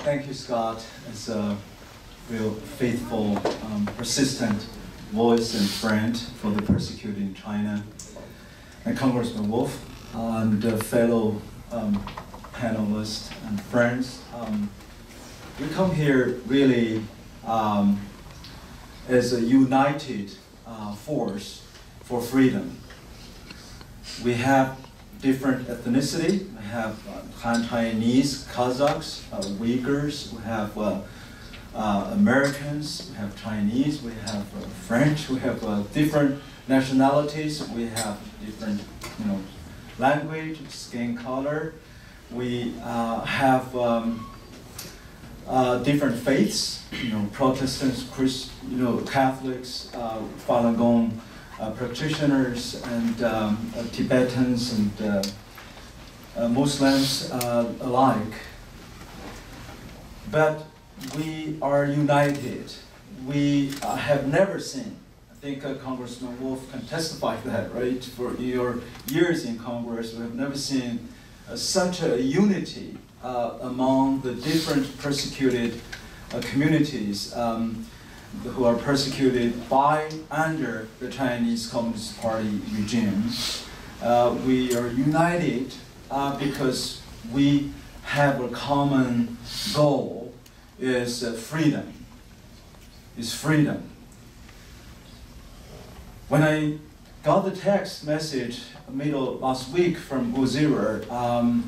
Thank you, Scott, as a real faithful, persistent voice and friend for the persecuted in China. And Congressman Wolf and fellow panelists and friends. We come here really as a united force for freedom. We have different ethnicity. We have Han Chinese, Kazakhs, Uyghurs. We have Americans. We have Chinese. We have French. We have different nationalities. We have different, language, skin color. We have different faiths. Protestants, Catholics, Falun Gong practitioners, and Tibetans and Muslims alike. But we are united. We have never seen, I think Congressman Wolf can testify to that, right? For your years in Congress, we have never seen such a unity among the different persecuted communities who are persecuted by under the Chinese Communist Party regime. We are united because we have a common goal, is freedom. Is freedom. When I got the text message middle last week from Guzira, of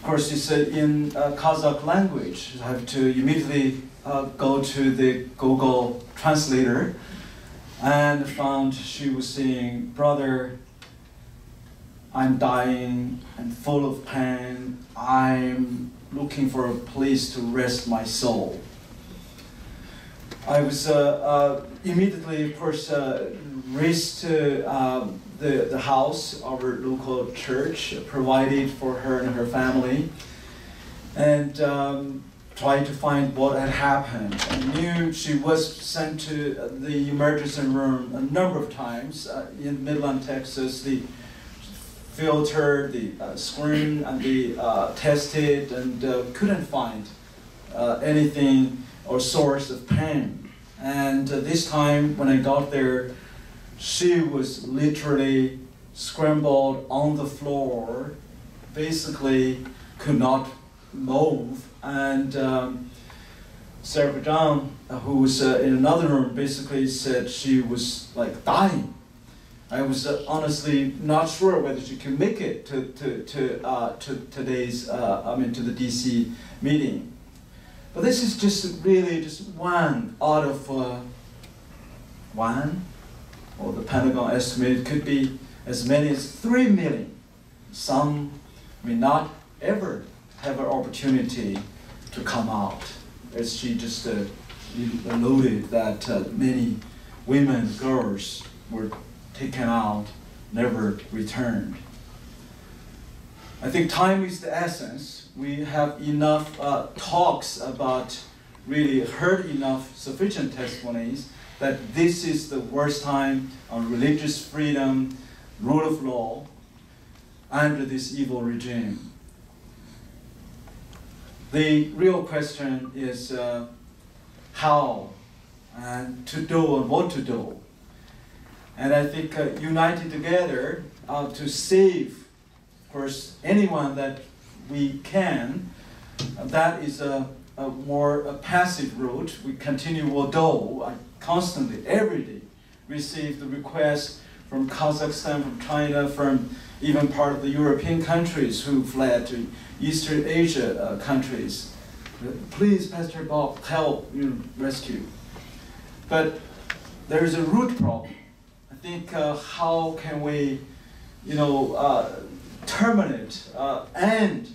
course it's in Kazakh language. I have to immediately go to the Google translator and found she was saying, "Brother, I'm dying, I'm full of pain, I'm looking for a place to rest my soul." I was immediately, of course, raced to the house, our local church provided for her and her family, and tried to find what had happened. I knew she was sent to the emergency room a number of times in Midland, Texas. They filtered the screen and they tested and couldn't find anything or source of pain. And this time when I got there, she was literally scrambled on the floor, basically could not move. And Sarah John, who was in another room, basically said she was like dying. I was honestly not sure whether she could make it to today's, to the DC meeting. But this is just really just one out of one, or the Pentagon estimate could be as many as 3 million. Some may not ever have an opportunity to come out, as she just alluded that many women, girls were taken out, never returned. I think time is the essence. We have enough talks about, really heard enough sufficient testimonies that this is the worst time on religious freedom, rule of law, under this evil regime. The real question is how and to do and what to do. And I think united together to save, of course, anyone that we can, that is a more passive route. We continue, although I constantly, every day, receive the requests from Kazakhstan, from China, from even part of the European countries who fled to Eastern Asia countries. Please, Pastor Bob, help rescue. But there is a root problem. I think how can we, terminate, end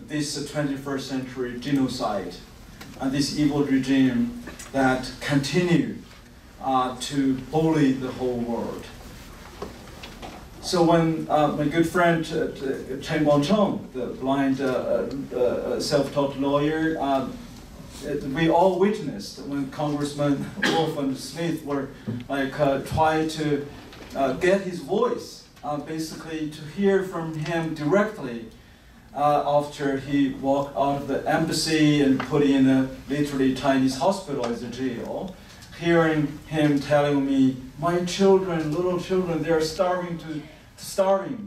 this 21st century genocide and this evil regime that continue to bully the whole world. So when my good friend Chen Guangcheng, the blind self-taught lawyer, we all witnessed when Congressman Wolf and Smith were trying to get his voice, basically to hear from him directly after he walked out of the embassy and put in a literally Chinese hospital as a jail, hearing him telling me, my children, little children, they're starving,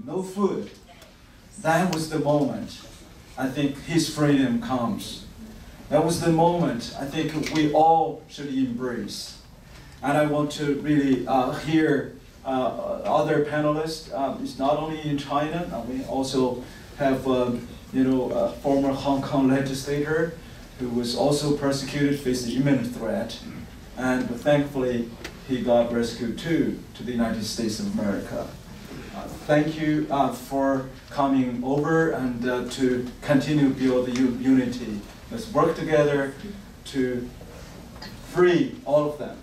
no food. That was the moment I think his freedom comes. That was the moment I think we all should embrace. And I want to really hear other panelists. It's not only in China, we also have a former Hong Kong legislator who was also persecuted, faced an imminent threat, and thankfully he got rescued too to the United States of America. Thank you for coming over and to continue to build the unity. Let's work together to free all of them.